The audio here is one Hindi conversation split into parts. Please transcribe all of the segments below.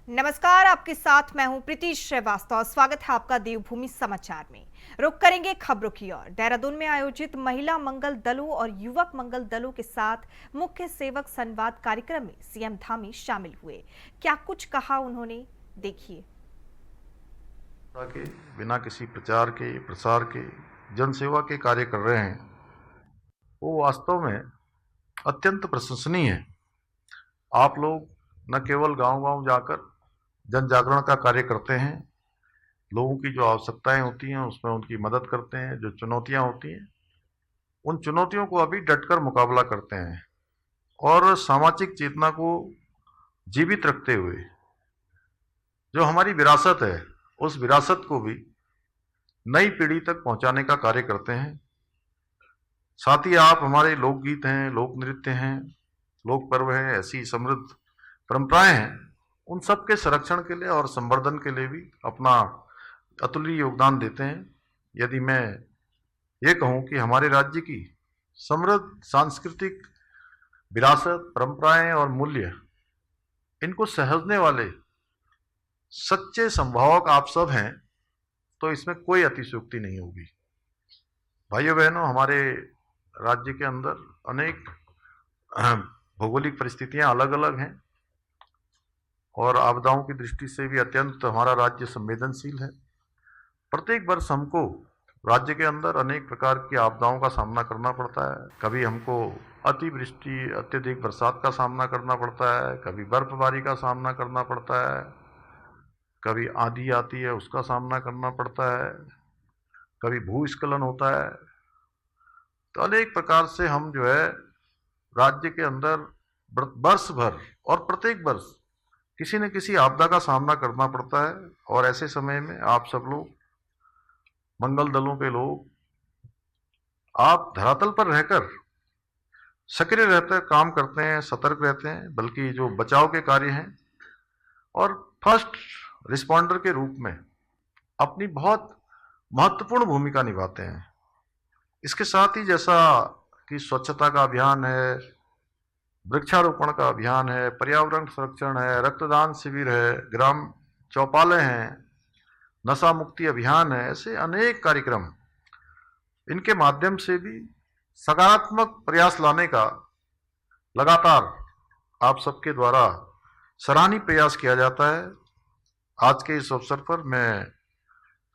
नमस्कार, आपके साथ मैं हूं प्रीति श्रीवास्तव। स्वागत है आपका देवभूमि समाचार में। रुख करेंगे खबरों की ओर। देहरादून में आयोजित महिला मंगल दलों और युवक मंगल दलों के साथ मुख्य सेवक संवाद कार्यक्रम में सीएम धामी शामिल हुए। क्या कुछ कहा उन्होंने, देखिए। के बिना किसी प्रचार के प्रसार के जनसेवा के कार्य कर रहे हैं, वो वास्तव में अत्यंत प्रशंसनीय है। आप लोग न केवल गांव-गांव जाकर जन जागरण का कार्य करते हैं, लोगों की जो आवश्यकताएं होती हैं उसमें उनकी मदद करते हैं, जो चुनौतियां होती हैं उन चुनौतियों को अभी डटकर मुकाबला करते हैं और सामाजिक चेतना को जीवित रखते हुए जो हमारी विरासत है उस विरासत को भी नई पीढ़ी तक पहुंचाने का कार्य करते हैं। साथ ही आप हमारे लोकगीत हैं, लोक नृत्य हैं, लोक पर्व हैं, ऐसी समृद्ध परंपराएं हैं, उन सब के संरक्षण के लिए और संवर्धन के लिए भी अपना अतुल्य योगदान देते हैं। यदि मैं ये कहूं कि हमारे राज्य की समृद्ध सांस्कृतिक विरासत, परंपराएं और मूल्य, इनको सहेजने वाले सच्चे संभावक आप सब हैं, तो इसमें कोई अतिशयोक्ति नहीं होगी। भाइयों बहनों, हमारे राज्य के अंदर अनेक भौगोलिक परिस्थितियां अलग अलग हैं और आपदाओं की दृष्टि से भी अत्यंत हमारा राज्य संवेदनशील है। प्रत्येक वर्ष हमको राज्य के अंदर अनेक प्रकार की आपदाओं का सामना करना पड़ता है। कभी हमको अतिवृष्टि, अत्यधिक बरसात का सामना करना पड़ता है, कभी बर्फबारी का सामना करना पड़ता है, कभी आंधी आती है उसका सामना करना पड़ता है, कभी भूस्खलन होता है। तो अनेक प्रकार से हम जो है राज्य के अंदर वर्ष भर और प्रत्येक वर्ष किसी न किसी आपदा का सामना करना पड़ता है। और ऐसे समय में आप सब लोग, मंगल दलों के लोग, आप धरातल पर रहकर सक्रिय रहकर काम करते हैं, सतर्क रहते हैं, बल्कि जो बचाव के कार्य हैं और फर्स्ट रिस्पॉन्डर के रूप में अपनी बहुत महत्वपूर्ण भूमिका निभाते हैं। इसके साथ ही जैसा कि स्वच्छता का अभियान है, वृक्षारोपण का अभियान है, पर्यावरण संरक्षण है, रक्तदान शिविर है, ग्राम चौपालें हैं, नशा मुक्ति अभियान है, ऐसे अनेक कार्यक्रम, इनके माध्यम से भी सकारात्मक प्रयास लाने का लगातार आप सबके द्वारा सराहनीय प्रयास किया जाता है। आज के इस अवसर पर मैं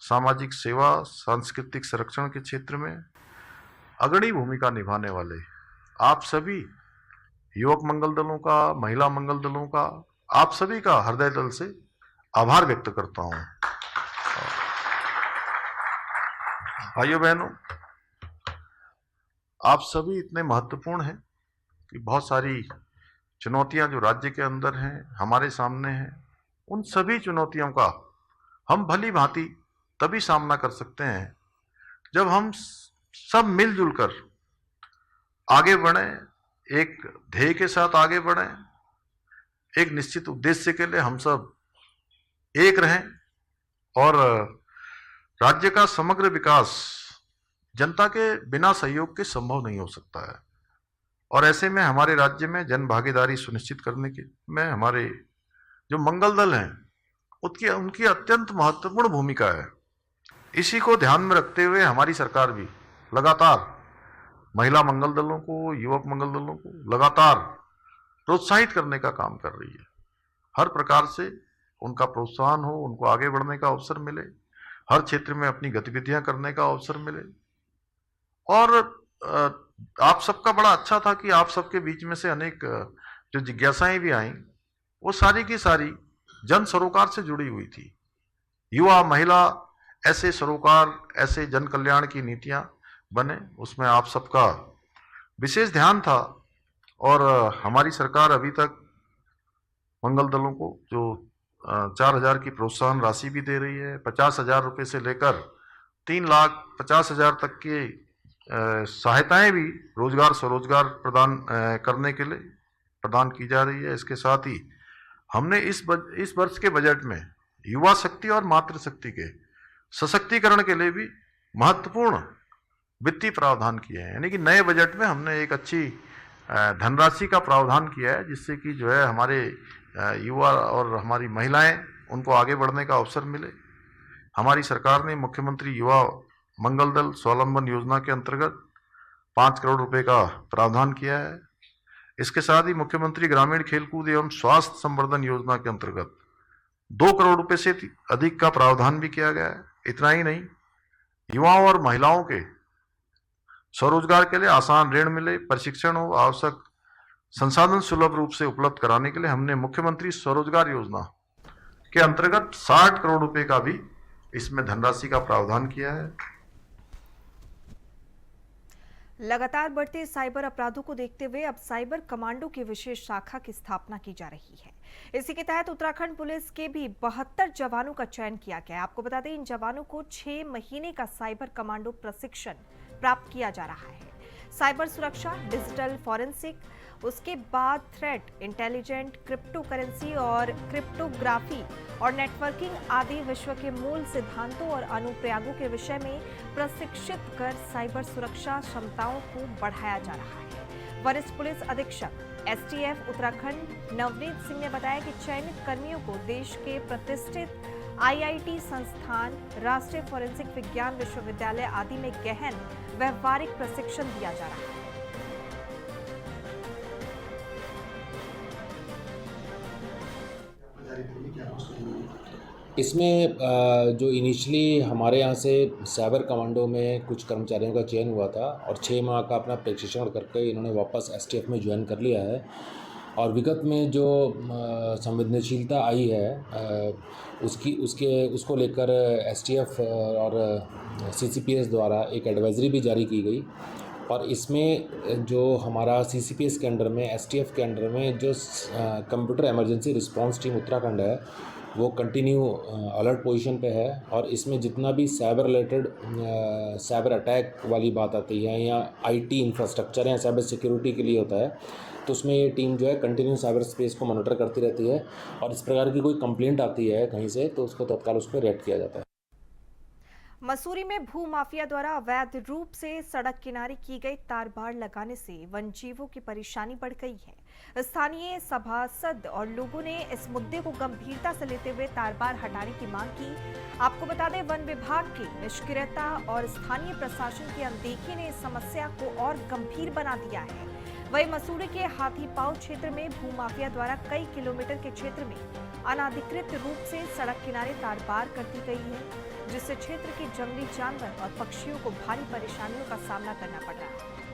सामाजिक सेवा, सांस्कृतिक संरक्षण के क्षेत्र में अग्रणी भूमिका निभाने वाले आप सभी युवक मंगल दलों का, महिला मंगल दलों का, आप सभी का हृदय दिल से आभार व्यक्त करता हूं। भाइयों बहनों, आप सभी इतने महत्वपूर्ण हैं कि बहुत सारी चुनौतियां जो राज्य के अंदर हैं, हमारे सामने हैं, उन सभी चुनौतियों का हम भली भांति तभी सामना कर सकते हैं जब हम सब मिलजुल कर आगे बढ़ें, एक ध्येय के साथ आगे बढ़ें, एक निश्चित उद्देश्य के लिए हम सब एक रहें। और राज्य का समग्र विकास जनता के बिना सहयोग के संभव नहीं हो सकता है। और ऐसे में हमारे राज्य में जन भागीदारी सुनिश्चित करने के में हमारे जो मंगल दल हैं उनकी अत्यंत महत्वपूर्ण भूमिका है। इसी को ध्यान में रखते हुए हमारी सरकार भी लगातार महिला मंगल दलों को, युवक मंगल दलों को लगातार प्रोत्साहित करने का काम कर रही है। हर प्रकार से उनका प्रोत्साहन हो, उनको आगे बढ़ने का अवसर मिले, हर क्षेत्र में अपनी गतिविधियां करने का अवसर मिले। और आप सबका बड़ा अच्छा था कि आप सबके बीच में से अनेक जो जिज्ञासाएं भी आई, वो सारी की सारी जन सरोकार से जुड़ी हुई थी। युवा, महिला, ऐसे सरोकार, ऐसे जन कल्याण की नीतियां बने, उसमें आप सबका विशेष ध्यान था। और हमारी सरकार अभी तक मंगल दलों को जो 4,000 की प्रोत्साहन राशि भी दे रही है, 50,000 रुपये से लेकर 3,50,000 तक की सहायताएं भी रोजगार स्वरोजगार प्रदान करने के लिए प्रदान की जा रही है। इसके साथ ही हमने इस वर्ष के बजट में युवा शक्ति और मातृशक्ति के सशक्तिकरण के लिए भी महत्वपूर्ण वित्तीय प्रावधान किए हैं। यानी कि नए बजट में हमने एक अच्छी धनराशि का प्रावधान किया है, जिससे कि जो है हमारे युवा और हमारी महिलाएं उनको आगे बढ़ने का अवसर मिले। हमारी सरकार ने मुख्यमंत्री युवा मंगल दल स्वावलंबन योजना के अंतर्गत 5 करोड़ रुपए का प्रावधान किया है। इसके साथ ही मुख्यमंत्री ग्रामीण खेलकूद एवं स्वास्थ्य संवर्धन योजना के अंतर्गत 2 करोड़ रुपए से अधिक का प्रावधान भी किया गया है। इतना ही नहीं, युवाओं और महिलाओं के स्वरोजगार के लिए आसान ऋण मिले, प्रशिक्षण हो, आवश्यक संसाधन सुलभ रूप से उपलब्ध कराने के लिए हमने मुख्यमंत्री स्वरोजगार योजना के अंतर्गत 60 करोड़ रुपए का भी इसमें धनराशि का प्रावधान किया है। लगातार बढ़ते साइबर अपराधों को देखते हुए अब साइबर कमांडो की विशेष शाखा की स्थापना की जा रही है। इसी के तहत उत्तराखंड पुलिस के भी 72 जवानों का चयन किया गया है। आपको बता दें, इन जवानों को 6 महीने का साइबर कमांडो प्रशिक्षण प्राप्त किया जा रहा है। साइबर सुरक्षा, डिजिटल फॉरेंसिक, उसके बाद थ्रेट इंटेलिजेंट, क्रिप्टो करेंसी और क्रिप्टोग्राफी और नेटवर्किंग आदि विश्व के मूल सिद्धांतों और अनुप्रयोगों के विषय में प्रशिक्षित कर साइबर सुरक्षा क्षमताओं को बढ़ाया जा रहा है। वरिष्ठ पुलिस अधीक्षक एसटीएफ उत्तराखंड नवनीत सिंह ने बताया कि चयनित कर्मियों को देश के प्रतिष्ठित आईआईटी संस्थान, राष्ट्रीय फोरेंसिक विज्ञान विश्वविद्यालय आदि में गहन व्यवहारिक प्रशिक्षण दिया जा रहा है। इसमें जो इनिशियली हमारे यहाँ से साइबर कमांडो में कुछ कर्मचारियों का चयन हुआ था और 6 माह का अपना प्रशिक्षण करके इन्होंने वापस एसटीएफ में ज्वाइन कर लिया है। और विगत में जो संवेदनशीलता आई है उसको लेकर एसटीएफ और सीसीपीएस द्वारा एक एडवाइजरी भी जारी की गई। और इसमें जो हमारा सीसीपीएस के अंडर में, एसटीएफ के अंडर में जो computer emergency response team Uttarakhand है वो कंटिन्यू अलर्ट पोजीशन पे है। और इसमें जितना भी साइबर रिलेटेड साइबर अटैक वाली बात आती है या आईटी इंफ्रास्ट्रक्चर या साइबर सिक्योरिटी के लिए होता है, तो उसमें ये टीम जो है कंटिन्यू साइबर स्पेस को मॉनिटर करती रहती है। और इस प्रकार की कोई कंप्लेंट आती है कहीं से तो उसको तत्काल उस पर रिएक्ट किया जाता है। मसूरी में भू माफिया द्वारा अवैध रूप से सड़क किनारे की गई तार बाड़ लगाने से वन जीवों की परेशानी बढ़ गई है। स्थानीय सभासद और लोगों ने इस मुद्दे को गंभीरता से लेते हुए तार बाड़ हटाने की मांग की। आपको बता दें, वन विभाग की निष्क्रियता और स्थानीय प्रशासन की अनदेखी ने इस समस्या को और गंभीर बना दिया है। वहीं मसूरी के हाथीपाव क्षेत्र में भू माफिया द्वारा कई किलोमीटर के क्षेत्र में अनाधिकृत रूप से सड़क किनारे तार बाड़ कर दी गई है, जिससे क्षेत्र के जंगली जानवर और पक्षियों को भारी परेशानियों का सामना करना पड़ रहा है।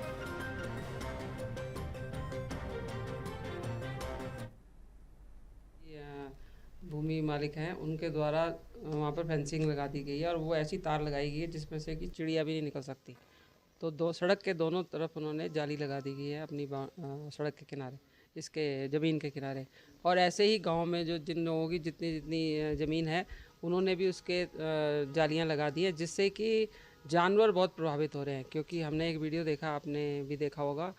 भूमि मालिक हैं उनके द्वारा वहाँ पर फेंसिंग लगा दी गई है और वो ऐसी तार लगाई गई है जिसमें से कि चिड़िया भी नहीं निकल सकती। तो सड़क के दोनों तरफ उन्होंने जाली लगा दी गई है अपनी सड़क के किनारे, इसके ज़मीन के किनारे। और ऐसे ही गांव में जो जिन लोगों की जितनी जितनी ज़मीन है उन्होंने भी उसके जालियां लगा दी है, जिससे कि जानवर बहुत प्रभावित हो रहे हैं। क्योंकि हमने एक वीडियो देखा, आपने भी देखा होगा,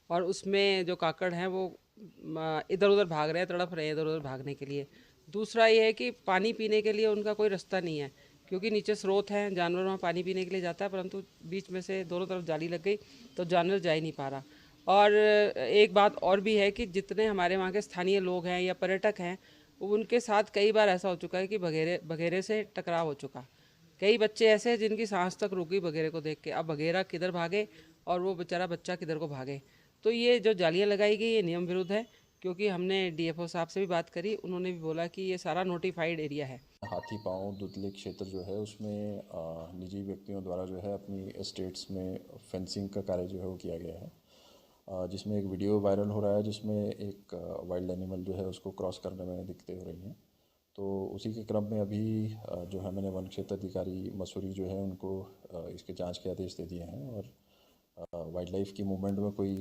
और उसमें जो काकड़ हैं वो इधर उधर भाग रहे हैं, तड़प रहे हैं इधर उधर भागने के लिए। दूसरा ये है कि पानी पीने के लिए उनका कोई रास्ता नहीं है, क्योंकि नीचे स्रोत हैं, जानवर वहाँ पानी पीने के लिए जाता है, परंतु बीच में से दोनों तरफ जाली लग गई तो जानवर जा ही नहीं पा रहा। और एक बात और भी है कि जितने हमारे वहाँ के स्थानीय लोग हैं या पर्यटक हैं, उनके साथ कई बार ऐसा हो चुका है कि बघेरे से टकराव हो चुका। कई बच्चे ऐसे हैं जिनकी सांस तक रुक गई बघेरे को देख के। अब बघेरा किधर भागे और वो बेचारा बच्चा किधर को भागे। तो ये जो जालियाँ लगाई गई ये नियम विरुद्ध है, क्योंकि हमने डीएफओ साहब से भी बात करी, उन्होंने भी बोला कि ये सारा नोटिफाइड एरिया है। हाथीपांव दुतली क्षेत्र जो है उसमें निजी व्यक्तियों द्वारा जो है अपनी एस्टेट्स में फेंसिंग का कार्य जो है वो किया गया है, जिसमें एक वीडियो वायरल हो रहा है जिसमें एक वाइल्ड एनिमल जो है उसको क्रॉस करने में दिक्कतें हो रही हैं। तो उसी के क्रम में अभी जो है मैंने वन क्षेत्र अधिकारी मसूरी जो है उनको इसके जांच के आदेश दे दिए हैं। और वाइल्ड लाइफ की मूवमेंट में कोई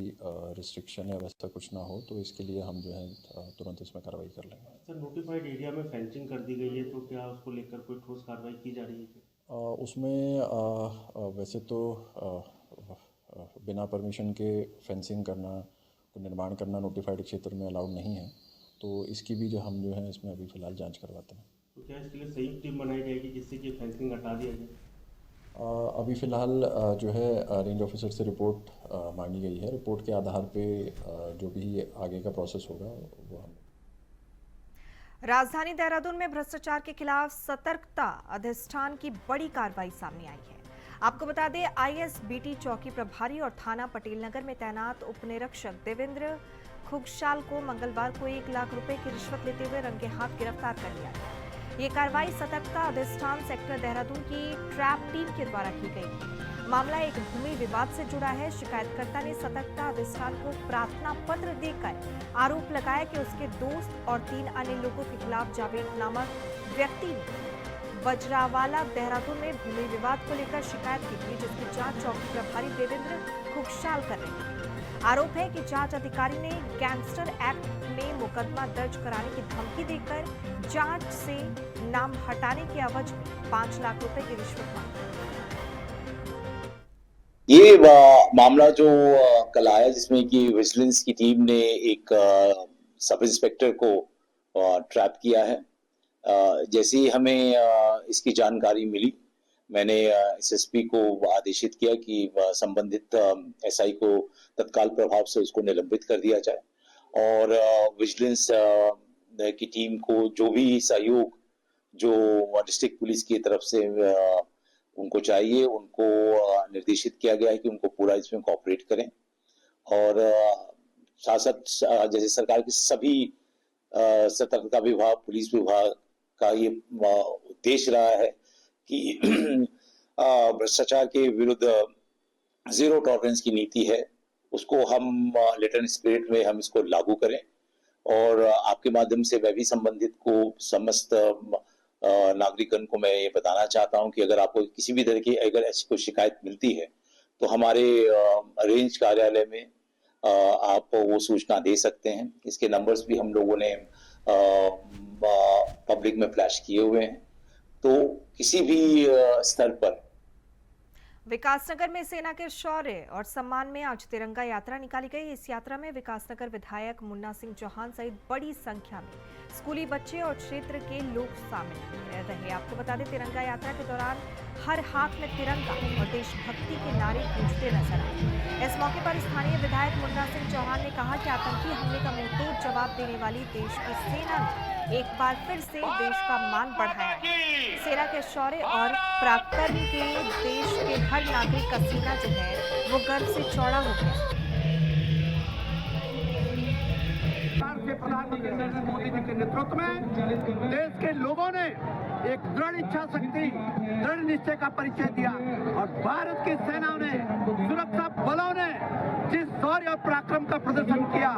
रिस्ट्रिक्शन या वैसा कुछ ना हो, तो इसके लिए हम जो है तुरंत इसमें कार्रवाई कर लेंगे। सर, नोटिफाइड एरिया में फेंसिंग कर दी गई है, तो क्या उसको लेकर कोई ठोस कार्रवाई की जा रही है? उसमें वैसे तो बिना परमिशन के फेंसिंग करना, निर्माण करना नोटिफाइड क्षेत्र में अलाउड नहीं है, तो इसकी भी जो हम जो है इसमें अभी फ़िलहाल जांच करवाते हैं। तो क्या इसके लिए संयुक्त टीम बनाई जाएगी जिससे कि फेंसिंग हटा दिया जाए? अभी फ़िलहाल जो है रेंज ऑफिसर से रिपोर्ट मांगी गई है। रिपोर्ट के आधार पे जो भी आगे का प्रोसेस होगा वो हम राजधानी देहरादून में भ्रष्टाचार के खिलाफ सतर्कता अधिष्ठान की बड़ी कार्रवाई सामने आई है। आपको बता दें, आईएसबीटी चौकी प्रभारी और थाना पटेल नगर में तैनात उप निरीक्षक देवेंद्र खुगशाल को मंगलवार को 1 लाख रुपए की रिश्वत लेते हुए रंगे हाथ गिरफ्तार कर लिया गया। ये कार्रवाई सतर्कता अधिष्ठान सेक्टर देहरादून की ट्रैप टीम के द्वारा की गई। मामला एक भूमि विवाद से जुड़ा है। शिकायतकर्ता ने सतर्कता अधिष्ठान को प्रार्थना पत्र देकर आरोप लगाया कि उसके दोस्त और 3 अन्य लोगों के खिलाफ जावेद नामक व्यक्ति ने बजरावाला देहरादून में भूमि विवाद को लेकर शिकायत की थी, जिसकी जांच चौकी प्रभारी देवेंद्र खुगशाल कर रहे थे। आरोप है कि जांच अधिकारी ने गैंगस्टर एक्ट में मुकदमा दर्ज कराने की धमकी देकर जांच से नाम हटाने के एवज में 5 लाख रुपए की रिश्वत मांगी। ये मामला जो कल आया, जिसमें कि विजिलेंस की टीम ने एक सब इंस्पेक्टर को ट्रैप किया है। जैसे ही हमें इसकी जानकारी मिली, मैंने एसएसपी को आदेशित किया कि संबंधित एसआई को तत्काल प्रभाव से उसको निलंबित कर दिया जाए और विजिलेंस की टीम को जो भी सहयोग जो डिस्ट्रिक्ट पुलिस की तरफ से उनको चाहिए, उनको निर्देशित किया गया है कि उनको पूरा इसमें कोऑपरेट करें। और साथ साथ जैसे सरकार के सभी सतर्कता विभाग, पुलिस विभाग का ये उद्देश्य रहा है कि भ्रष्टाचार के विरुद्ध जीरो टॉलरेंस की नीति है, उसको हम लेटर स्पिरिट में हम इसको लागू करें। और आपके माध्यम से मैं भी संबंधित को समस्त नागरिकन को मैं ये बताना चाहता हूं कि अगर आपको किसी भी तरह की अगर ऐसी कोई शिकायत मिलती है तो हमारे रेंज कार्यालय में आप वो सूचना दे सकते हैं। इसके नंबर्स भी हम लोगों ने पब्लिक में फ्लैश किए हुए हैं। तो किसी भी स्तर पर विकासनगर में सेना के शौर्य और सम्मान में आज तिरंगा यात्रा निकाली गई। इस यात्रा में विकासनगर विधायक मुन्ना सिंह चौहान सहित बड़ी संख्या में स्कूली बच्चे और क्षेत्र के लोग शामिल रहे। आपको बता दें, तिरंगा यात्रा के दौरान हर हाथ में तिरंगा और देशभक्ति के नारे गूंजते नजर आए। इस मौके पर स्थानीय विधायक मुन्ना सिंह चौहान ने कहा कि आतंकी हमले का मुंहतोड़ जवाब देने वाली देश की सेना ने एक बार फिर से देश का मान बढ़ाया है। सेना के शौर्य और पराक्रम के देश के हर नागरिक का सीना जो है वो गर्व से चौड़ा हो गया। प्रधानमंत्री नरेंद्र मोदी जी के नेतृत्व में देश के लोगों ने एक दृढ़ इच्छा शक्ति, दृढ़ निश्चय का परिचय दिया और भारत की सेनाओं ने, सुरक्षा बलों ने जिस शौर्य और पराक्रम का प्रदर्शन किया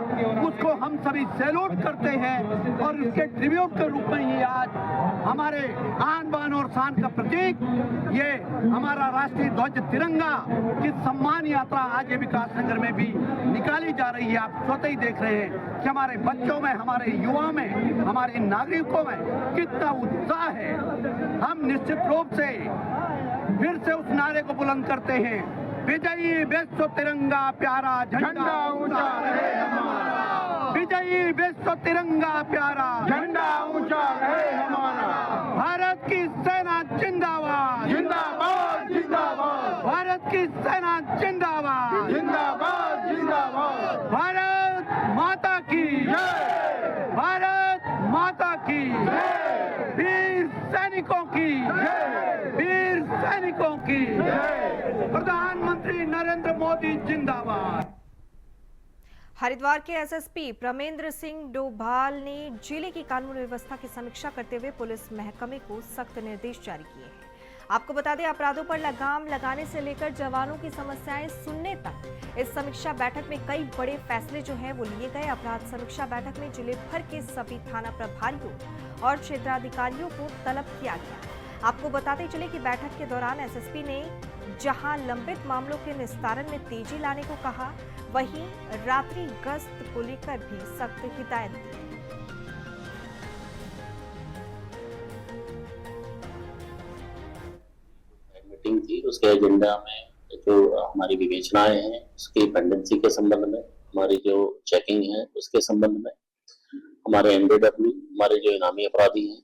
उसको हम सभी सैल्यूट करते हैं। और इसके ट्रिब्यूट के रूप में ही आज हमारे आन बान और शान का प्रतीक ये हमारा राष्ट्रीय ध्वज तिरंगा की सम्मान यात्रा आज विकासनगर में भी निकाली जा रही है। आप स्वतः ही देख रहे हैं कि हमारे बच्चों में, हमारे युवा में, हमारे नागरिकों में कितना उत्साह है। हम निश्चित रूप से फिर से उस नारे को बुलंद करते हैं, विजयी विश्व तिरंगा प्यारा झंडा ऊंचा रहे हमारा। विजयी विश्व तिरंगा प्यारा झंडा ऊंचा रहे हमारा। भारत की सेना जिंदाबाद, जिंदाबाद, जिंदाबाद। भारत की सेना जिंदाबाद, जिंदाबाद, जिंदाबाद। भारत माता की जय, भारत माता की जय। वीर सैनिकों की जय, वीर सैनिकों की जय। प्रधानमंत्री नरेंद्र मोदी जिंदाबाद। हरिद्वार के एसएसपी प्रमेंद्र सिंह डोभाल ने जिले की कानून व्यवस्था की समीक्षा करते हुए पुलिस महकमे को सख्त निर्देश जारी किए हैं। आपको बता दें, अपराधों पर लगाम लगाने से लेकर जवानों की समस्याएं सुनने तक इस समीक्षा बैठक में कई बड़े फैसले जो हैं वो लिए गए। अपराध समीक्षा बैठक में जिले भर के सभी थाना प्रभारियों और क्षेत्राधिकारियों को तलब किया गया। आपको बताते चले कि बैठक के दौरान एसएसपी ने जहां लंबित मामलों के निस्तारण में तेजी लाने को कहा, वहीं रात्रि गश्त को लेकर भी सख्त हिदायत दी। मीटिंग थी, उसके एजेंडा में जो हमारी विवेचनाएं हैं उसकी पेंडेंसी के संबंध में, हमारी जो चेकिंग है उसके संबंध में, हमारे एनडीडब्ल्यू, हमारे जो इनामी अपराधी हैं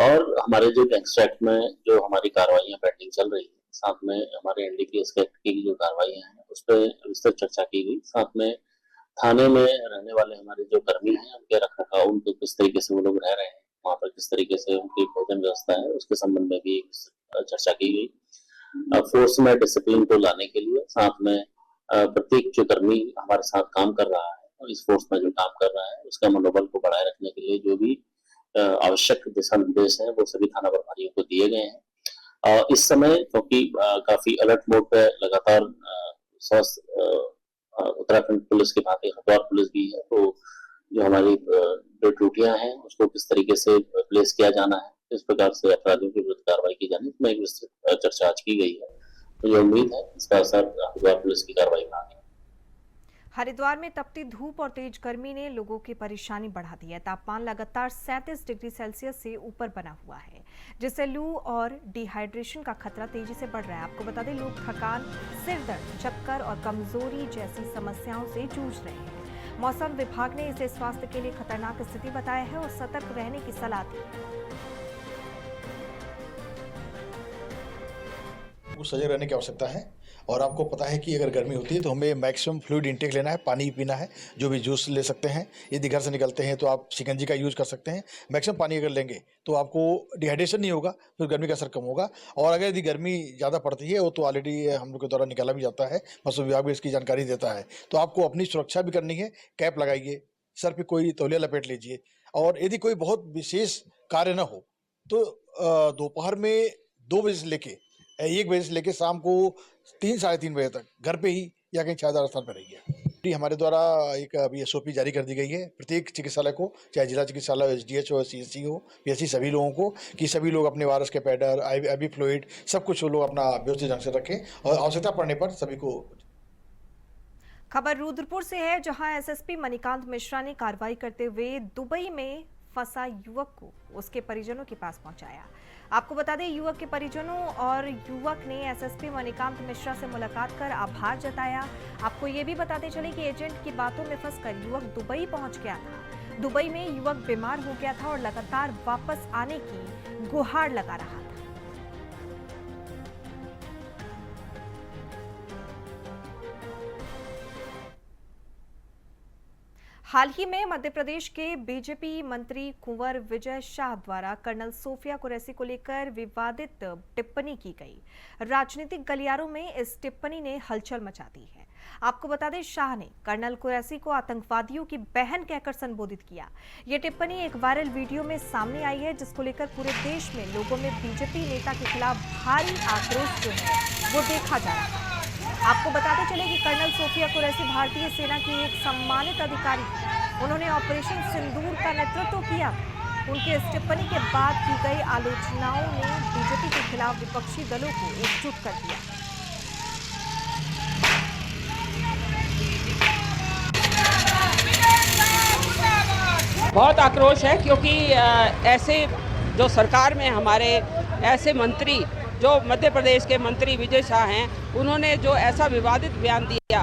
और हमारे जो गैंगस्टर एक्ट में जो हमारी कार्रवाइयां पेंडिंग चल रही है, साथ में हमारे एनडीपीएस एक्ट की जो कार्रवाइयां हैं उस पर विस्तृत चर्चा की गई। साथ में थाने में रहने वाले हमारे जो कर्मी हैं उनके रखरखाव, उनको किस तरीके से वो लोग रह रहे हैं, वहाँ पर किस तरीके से उनकी भोजन व्यवस्था है, उसके संबंध में भी चर्चा की गई। फोर्स में डिसिप्लिन को लाने के लिए साथ में प्रत्येक जो कर्मी हमारे साथ काम कर रहा है और इस फोर्स में जो काम कर रहा है उसका मनोबल को बढ़ाए रखने के लिए जो भी आवश्यक दिशा निर्देश हैं वो सभी थाना प्रभारियों को दिए गए हैं। इस समय क्योंकि काफी अलर्ट मोड पे लगातार उत्तराखंड पुलिस के भांति हरिद्वार पुलिस भी है, तो जो हमारी जो ड्यूटियां हैं उसको किस तरीके से प्लेस किया जाना है, इस प्रकार से अपराधियों के विरुद्ध कार्रवाई की जाने में एक विस्तृत चर्चा आज की गई है। मुझे उम्मीद है इसका असर हरिद्वार पुलिस की कार्रवाई में आगे। हरिद्वार में तपती धूप और तेज गर्मी ने लोगों की परेशानी बढ़ा दी है। तापमान लगातार 37 डिग्री सेल्सियस से ऊपर बना हुआ है, जिससे लू और डिहाइड्रेशन का खतरा तेजी से बढ़ रहा है। आपको बता दें, लोग थकान, सिर दर्द, चक्कर और कमजोरी जैसी समस्याओं से जूझ रहे हैं। मौसम विभाग ने इसे स्वास्थ्य के लिए खतरनाक स्थिति बताया है और सतर्क रहने की सलाह दी है। सजग रहने की आवश्यकता है और आपको पता है कि अगर गर्मी होती है तो हमें मैक्सिमम फ्लूइड इंटेक लेना है, पानी पीना है, जो भी जूस ले सकते हैं। यदि घर से निकलते हैं तो आप शिकंजी का यूज़ कर सकते हैं। मैक्सिमम पानी अगर लेंगे तो आपको डिहाइड्रेशन नहीं होगा, फिर गर्मी का असर कम होगा। और अगर यदि गर्मी ज़्यादा पड़ती है वो तो ऑलरेडी हम लोग के द्वारा निकाला भी जाता है, मौसम विभाग भी इसकी जानकारी देता है। तो आपको अपनी सुरक्षा भी करनी है, कैप लगाइए, सर पर कोई तौलिया लपेट लीजिए। और यदि कोई बहुत विशेष कार्य न हो तो दोपहर में 2 बजे से लेके 1 बजे से लेके शाम को 3 साढ़े 3 बजे तक घर पे ही या कहीं छायादार स्थान पर रहिए। हमारे द्वारा एक अभी SOP जारी कर दी गई है प्रत्येक चिकित्सालय को, चाहे जिला चिकित्सालय, SDH हो, CSC हो, PSC, सभी लोगों को, कि सभी लोग अपने वायरस के पैडर, IV फ्लूइड सब कुछ वो लोग अपना व्यवस्थित ढंग से रखें और आवश्यकता पड़ने पर सभी को। खबर रुद्रपुर से है, जहां SSP मणिकांत मिश्रा ने कार्रवाई करते हुए दुबई में फंसा युवक को उसके परिजनों के पास पहुंचाया। आपको बता दें, युवक के परिजनों और युवक ने SSP मणिकांत मिश्रा से मुलाकात कर आभार जताया। आपको ये भी बताते चले कि एजेंट की बातों में फंसकर युवक दुबई पहुंच गया था। दुबई में युवक बीमार हो गया था और लगातार वापस आने की गुहार लगा रहा था। हाल ही में मध्य प्रदेश के बीजेपी मंत्री कुंवर विजय शाह द्वारा कर्नल सोफिया कुरैशी को लेकर विवादित टिप्पणी की गई। राजनीतिक गलियारों में इस टिप्पणी ने हलचल मचा दी है। आपको बता दें, शाह ने कर्नल कुरैशी को आतंकवादियों की बहन कहकर संबोधित किया। ये टिप्पणी एक वायरल वीडियो में सामने आई है, जिसको लेकर पूरे देश में लोगों में बीजेपी नेता के खिलाफ भारी आक्रोश जो है वो देखा जा रहा है। आपको बताते चले कि कर्नल सोफिया कुरैशी भारतीय सेना की एक सम्मानित अधिकारी, उन्होंने ऑपरेशन सिंदूर का नेतृत्व किया। उनके इस टिप्पणी के बाद की गई आलोचनाओं ने बीजेपी के खिलाफ विपक्षी दलों को एकजुट कर दिया। बहुत आक्रोश है, क्योंकि ऐसे जो सरकार में हमारे ऐसे मंत्री, जो मध्य प्रदेश के मंत्री विजय शाह हैं, उन्होंने जो ऐसा विवादित बयान दिया,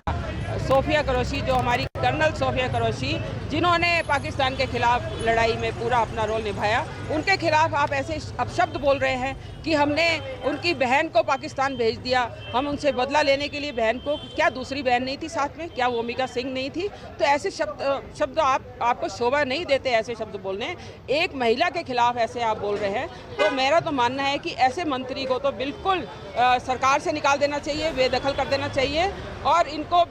सोफिया कुरैशी, जो हमारी कर्नल सोफिया कुरैशी, जिन्होंने पाकिस्तान के खिलाफ लड़ाई में पूरा अपना रोल निभाया, उनके खिलाफ आप ऐसे अपशब्द बोल रहे हैं कि हमने उनकी बहन को पाकिस्तान भेज दिया, हम उनसे बदला लेने के लिए बहन को, क्या दूसरी बहन नहीं थी साथ में, क्या वो ओमिका सिंह नहीं थी? तो ऐसे शब्द आपको शोभा नहीं देते ऐसे शब्द बोलने। एक महिला के खिलाफ ऐसे आप बोल रहे हैं, तो मेरा तो मानना है कि ऐसे मंत्री को तो बिल्कुल सरकार से निकाल देना चाहिए, बेदखल कर देना चाहिए, और इनको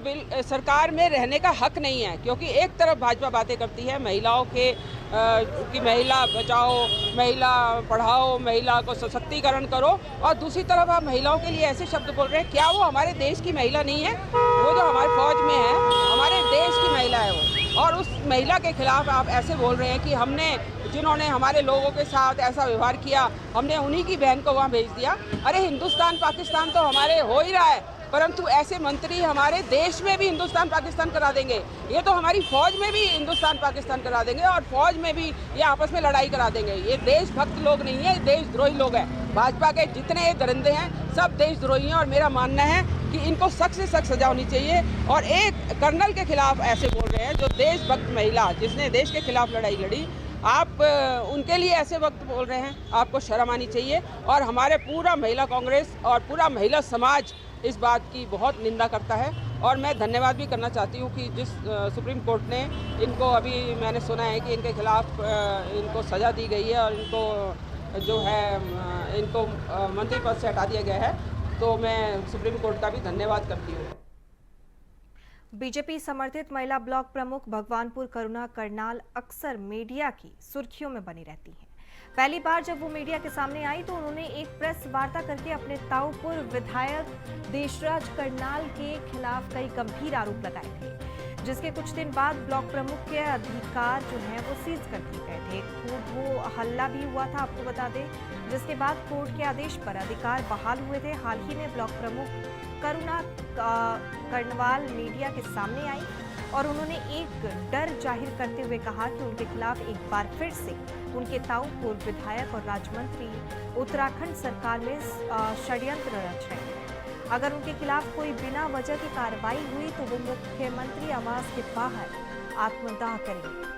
सरकार में रहने का हक नहीं है। क्योंकि एक तरफ भाजपा बातें करती है महिलाओं के कि महिला बचाओ, महिला पढ़ाओ, महिला को सशक्तिकरण करो, और दूसरी तरफ आप महिलाओं के लिए ऐसे शब्द बोल रहे हैं। क्या वो हमारे देश की महिला नहीं है? वो जो हमारे फौज में है, हमारे देश की महिला है वो, और उस महिला के खिलाफ आप ऐसे बोल रहे हैं कि हमने, जिन्होंने हमारे लोगों के साथ ऐसा व्यवहार किया, हमने उन्हीं की बहन को वहाँ भेज दिया। अरे हिंदुस्तान पाकिस्तान तो हमारे हो ही रहा है, परंतु ऐसे मंत्री हमारे देश में भी हिंदुस्तान पाकिस्तान करा देंगे। ये तो हमारी फौज में भी हिंदुस्तान पाकिस्तान करा देंगे, और फौज में भी ये आपस में लड़ाई करा देंगे। ये देशभक्त लोग नहीं है, देशद्रोही लोग हैं। भाजपा के जितने दरिंदे हैं सब देशद्रोही हैं, और मेरा मानना है कि इनको सख्त से सख्त सजा होनी चाहिए। और एक कर्नल के खिलाफ ऐसे बोल रहे हैं, जो देशभक्त महिला, जिसने देश के खिलाफ लड़ाई लड़ी, आप उनके लिए ऐसे वक्त बोल रहे हैं, आपको शर्म आनी चाहिए। और हमारे पूरा महिला कांग्रेस और पूरा महिला समाज इस बात की बहुत निंदा करता है, और मैं धन्यवाद भी करना चाहती हूँ कि जिस सुप्रीम कोर्ट ने इनको, अभी मैंने सुना है कि इनके खिलाफ इनको सज़ा दी गई है और इनको जो है इनको मंत्री पद से हटा दिया गया है, तो मैं सुप्रीम कोर्ट का भी धन्यवाद करती हूँ। बीजेपी समर्थित महिला ब्लॉक प्रमुख भगवानपुर करुणा करनाल अक्सर मीडिया की सुर्खियों में बनी रहती हैं। पहली बार जब वो मीडिया के सामने आई तो उन्होंने एक प्रेस वार्ता करके अपने ताऊपुर विधायक देशराज करनाल के खिलाफ कई गंभीर आरोप लगाए थे, जिसके कुछ दिन बाद ब्लॉक प्रमुख के अधिकार जो हैं वो सीज कर दिए गए थे। खूब वो हल्ला भी हुआ था, आपको बता दें, जिसके बाद कोर्ट के आदेश पर अधिकार बहाल हुए थे। हाल ही में ब्लॉक प्रमुख करुणा करनवाल मीडिया के सामने आई और उन्होंने एक डर जाहिर करते हुए कहा कि उनके खिलाफ एक बार फिर से उनके ताऊ पूर्व विधायक और राज्य मंत्री उत्तराखंड सरकार में षड्यंत्र रच रहे हैं। अगर उनके खिलाफ कोई बिना वजह की कार्रवाई हुई तो वो मुख्यमंत्री आवास के बाहर आत्मदाह करेंगे।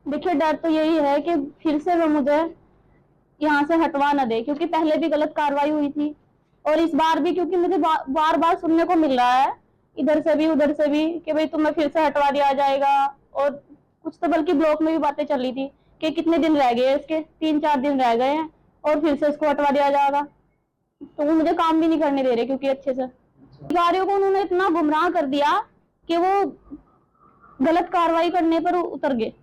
देखिए, डर तो यही है कि फिर से वो मुझे यहाँ से हटवा न दे, क्योंकि पहले भी गलत कार्रवाई हुई थी और इस बार भी, क्योंकि मुझे बार बार सुनने को मिल रहा है इधर से भी उधर से भी कि भाई तुम्हें फिर से हटवा दिया जाएगा। और कुछ तो बल्कि ब्लॉक में भी बातें चल रही थी कि कितने दिन रह गए, इसके 3-4 दिन रह गए हैं और फिर से इसको हटवा दिया जाएगा। तो वो मुझे काम भी नहीं करने दे रहे, क्योंकि अच्छे से अधिकारियों को उन्होंने इतना गुमराह कर दिया कि वो गलत कार्रवाई करने पर उतर गए।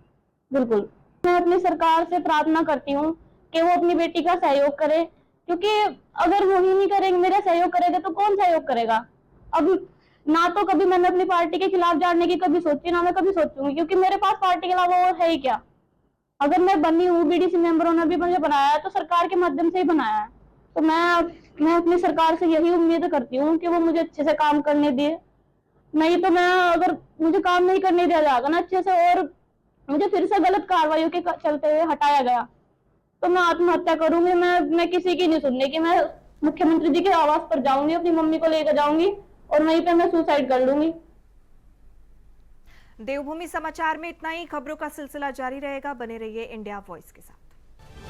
बिल्कुल, मैं अपनी सरकार से प्रार्थना करती हूँ कि वो अपनी बेटी का सहयोग करे, क्योंकि अगर वो ही नहीं करेंगे, मेरा सहयोग करेगा तो कौन सहयोग करेगा। अब ना तो कभी मैंने अपनी पार्टी के खिलाफ जाने की कभी सोची, ना मैं कभी सोचूंगी, क्योंकि मेरे पास पार्टी के अलावा और है ही क्या। अगर मैं बनी हूँ, बीडीसी मेंबरों ने भी मुझे बनाया है तो सरकार के माध्यम से ही बनाया है। तो मैं अपनी सरकार से यही उम्मीद करती हूँ कि वो मुझे अच्छे से काम करने दे। नहीं तो मैं, अगर मुझे काम नहीं करने दिया जाएगा ना अच्छे से और मुझे फिर से गलत कार्रवाइयों के चलते हुए हटाया गया, तो मैं आत्महत्या करूंगी। मैं किसी की नहीं सुनने की, मैं मुख्यमंत्री जी के आवास पर जाऊंगी, अपनी मम्मी को लेकर जाऊंगी और वहीं पे मैं सुसाइड कर लूंगी। देवभूमि समाचार में इतना ही। खबरों का सिलसिला जारी रहेगा, बने रहिए इंडिया वॉइस के साथ।